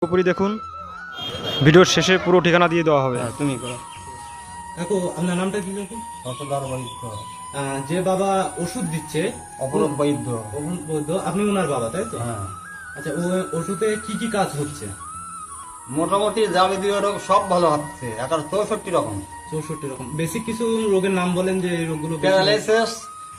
পুরোপুরি দেখুন, ভিডিওর শেষে পুরো ঠিকানা দিয়ে দেওয়া হবে। তুমি করো। কাকু আপনার নামটা কি কাকু? অসদার বৈদ্য, যে বাবা ওষুধ দিচ্ছে অপরূপ বৈদ্য। অপরূপ বৈদ্য, আপনি ওনার বাবা তাই তো? হ্যাঁ, আচ্ছা, ও ওষুধে কি কি কাজ হচ্ছে? মোটামুটি যাবতীয় রোগ সব ভালো হচ্ছে, 64 রকম। 64 রকম। বেসিক কিছু রোগের নাম বলেন যে এই রোগগুলো। প্যারালাইসিস,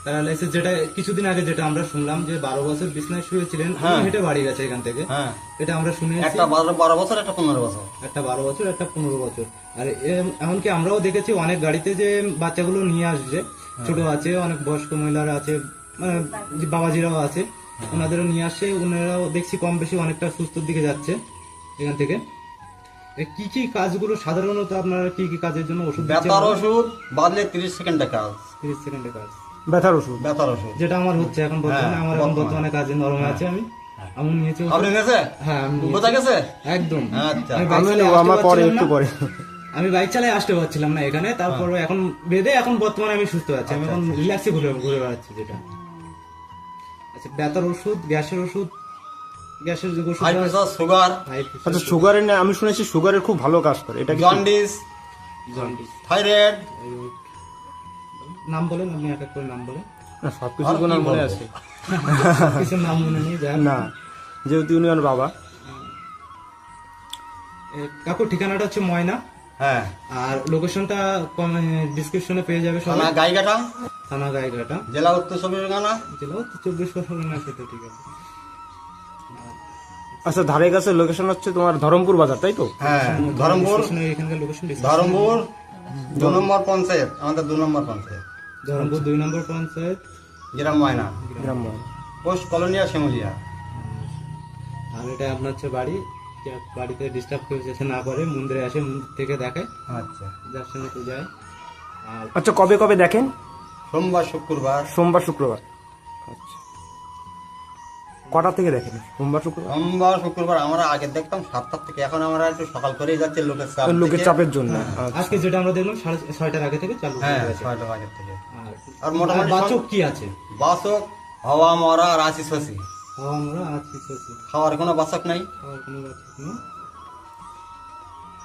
প্যারালাইসিস, যেটা কিছুদিন আগে যেটা আমরা শুনলাম যে 12 বছর বিছনায় শুয়েছিলেন, হ্যাঁ। হেঁটে বাড়ি গেছে এখান থেকে, হ্যাঁ, এটা আমরা শুনেছি। একটা 12 বছর, একটা 15 বছর। একটা 12 বছর, একটা 15 বছর। আর এমনকি আমরাও দেখেছি অনেক গাড়িতে যে বাচ্চাগুলো নিয়ে আসছে, ছোট আছে, অনেক বয়স্ক মহিলারা আছে, যে বাবাজিরাও আছে, ওনাদেরও নিয়ে আসছে। ওনারাও দেখছি কম বেশি অনেকটা সুস্থর দিকে যাচ্ছে এখান থেকে। কি কি কাজগুলো সাধারণত আপনারা কি কি কাজের জন্য ওষুধ দিচ্ছেন? ব্যথার ওষুধ বাদলে 30 সেকেন্ডে কাজ। 30 সেকেন্ডে কাজ। ব্যথার ওষুধ, ব্যথার ওষুধ যেটা আমার হচ্ছে এখন বর্তমানে, হ্যাঁ, আমার এখন বর্তমানে। বর্তমানে কাজে নরমে আছে। আমি নিয়েছি ওষুধ। আপনি গেছে? হ্যাঁ, আমি নিয়েছি। কোথায় গেছে? একদম। আচ্ছা। আমি বাইক আমি চালিয়ে নেবো, আসতে আমার পরে, পারছিলাম একটু না। পরে। আমি বাইক চালিয়ে আসতে পারছিলাম না এখানে, তারপর এখন বেঁধে এখন বর্তমানে আমি সুস্থ আছি। আমি এখন রিল্যাক্সে ঘুরে ঘুরে বেড়াচ্ছি। যেটা আচ্ছা, ব্যথার ওষুধ, গ্যাসের ওষুধ, গ্যাসের যে ওষুধ, হাই প্রেসার, সুগার, আচ্ছা, সুগারের না, আমি শুনেছি সুগারের খুব ভালো কাজ করে, এটা কি? Jaundice, jaundice. থাইরয়েড। নাম বলেন, আপনি এক এক করে নাম বলেন। না, সবকিছু আর কি ওনার মনে বলবো? আছে কিছু নাম মনে নেই। যাই হোক। না, যেহেতু উনি আমার বাবা। কাকুর ঠিকানাটা হচ্ছে ময়না, হ্যাঁ, আর লোকেশনটা ডিসক্রিপশনে পেয়ে যাবে থানা সবাই। গাইঘাটা, থানা গাইঘাটা, জেলা উত্তর চব্বিশ পরগনা। জেলা 24 পরগনা। সেটা ঠিক আছে। আচ্ছা, ধারে কাছে লোকেশন হচ্ছে তোমার ধরমপুর বাজার, তাই তো? হ্যাঁ, ধরমপুর, ডিসক্রিপশনে এখানকার লোকেশন ধরমপুর 2 নম্বর পঞ্চায়েত, আমাদের 2 নম্বর পঞ্চায়েত, ধরমপুর 2 নম্বর পঞ্চায়েত, গ্রাম ময়না, গ্রাম্য। Post colonia, Shimulia. আর এটা আপনার হচ্ছে বাড়ি। যে বাড়িতে ডিস্টার্ব কেউ যাতে না করে, মন্দিরে আসে, মন্দির থেকে দেখায়, আচ্ছা, যার সঙ্গে তো যায়। আর আচ্ছা, কবে কবে দেখেন? সোমবার, শুক্রবার। সোমবার, শুক্রবার। আচ্ছা, কটা থেকে দেখেন সোমবার, শুক্রবার? সোমবার, শুক্রবার আমরা আগে দেখতাম 7টার থেকে, এখন আমরা একটু সকাল করেই যাচ্ছে লোকের চাপ লোকের থেকে। চাপের জন্য। আচ্ছা। আজকে যেটা আমরা দেখলাম 6:30 আগে থেকে চালু হয়ে হ্যাঁ, গেছে। 6টা বাজে থেকে। আর আর মোটামুটি বাচক কি আছে? বাসক, হাওয়া মরা আর আসি শশি, খাওয়া আমরা আছি সত্যি, খাওয়ার কোনো বাসক নাই। খাওয়ার কোনো বাচক নেই।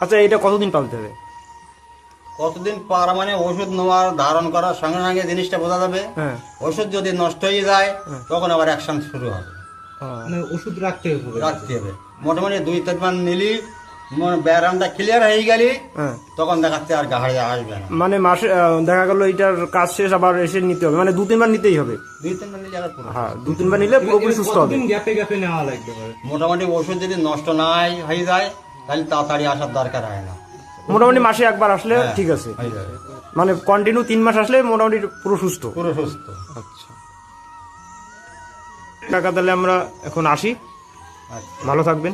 আচ্ছা, এটা কতদিন পালতে হবে? কতদিন পারা মানে ওষুধ নেওয়ার ধারণ করার সঙ্গে সঙ্গে জিনিসটা বোঝা যাবে। হ্যাঁ। ওষুধ যদি নষ্ট হয়ে যায় তখন আবার অ্যাকশন শুরু হবে, মানে ওষুধ রাখতে হবে। রাখতে হবে। মোটামুটি 2-3 বার নিলি, ব্যায়ামটা ক্লিয়ার হয়ে গেলি, হ্যাঁ, তখন দেখাচ্ছে আর গাহাড়ে আসবে না। মানে মাসে দেখা গেল এটার কাজ শেষ, আবার এসে নিতে হবে, মানে 2-3 বার নিতেই হবে। 2-3 বার নিলে আবার পুরো। হ্যাঁ, 2-3 বার নিলে পুরোপুরি সুস্থ হবে। কতদিন গ্যাপে গ্যাপে নেওয়া লাগবে পারে? মোটামুটি ওষুধ যদি নষ্ট নাই হয়ে যায় তাহলে তাড়াতাড়ি আসার দরকার হয় না। মোটামুটি মাসে একবার আসলে হ্যাঁ, ঠিক আছে, হয়ে যাবে, মানে কন্টিনিউ 3 মাস আসলে মোটামুটি পুরো সুস্থ। পুরো সুস্থ। আচ্ছা কাকা, তাহলে আমরা এখন আসি, আচ্ছা। ভালো থাকবেন।